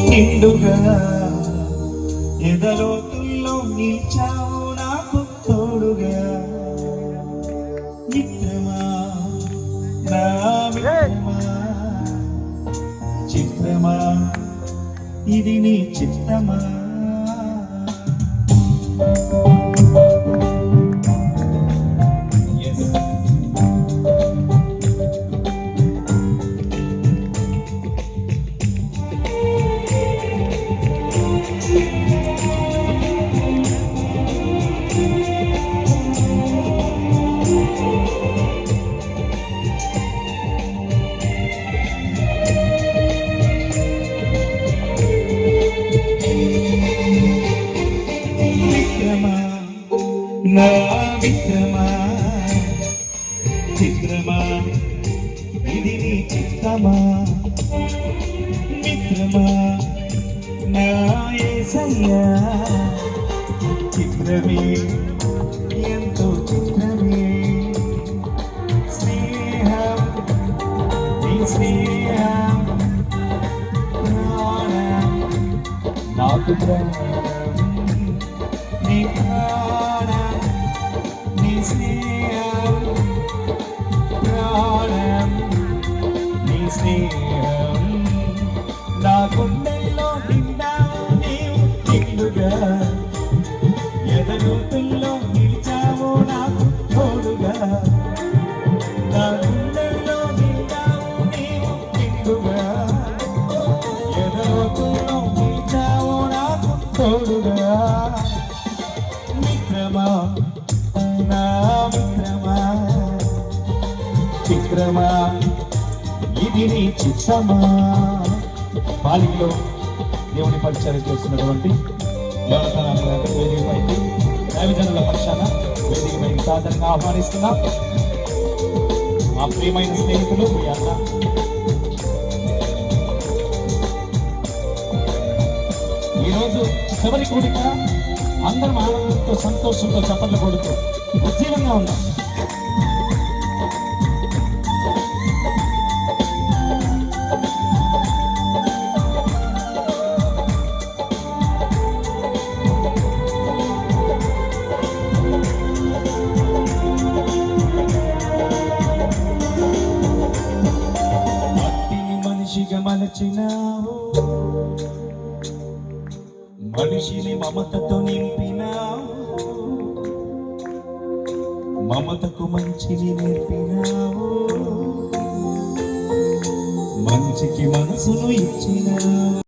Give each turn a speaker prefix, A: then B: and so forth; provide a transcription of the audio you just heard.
A: నిండుగా ఎదలోతుల్లో నిలిచావు నాకు తోడుగా. మిత్రమా నా మిత్రమా, చిత్రమా ఇది నీ చిత్తమా. నా మిత్రమా, చిత్రమా ఇది నీ చిత్తమా. మిత్రమా నా యేసయ్యా, చిత్రమే ఎంతో చిత్రమే. స్నేహం నీ స్నేహం ప్రాణం నాకు నీ ప్రాణం, నీ స్నేహం ప్రాణం, నీ స్నేహం నా గుండెల్లో నిండావు నీవు నిండుగా. ఎదలోతుల్లో నిలిచావు నాకు తోడుగా. నా గుండెల్లో నిండావు నీవు నిండుగా. ఎదలోతుల్లో నిలిచావు నాకు తోడుగా. మిత్రమా నా మిత్రమా, చిత్రమా ఇది నీ చిత్తమా. బాలికలో దేవుని పరిచయం చేస్తున్నటువంటి వేదికపైకి దైవజనుల పక్షాన వేదికపైకి సాధారణంగా ఆహ్వానిస్తున్నా మా ప్రియమైన స్నేహితులు మీ అన్న. ఈరోజు చివరి కూడిక అందరం ఆనందంతో సంతోషంతో చప్పట్లు కొడుతూ ఉజ్జీవంగా ఉన్నాం. మట్టిని మనిషిగా మలచినావు, మనిషిని మమతతో నింపినావు, మమతకు మంచిని నేర్పినావు, మంచికి మనసును ఇచ్చినావు.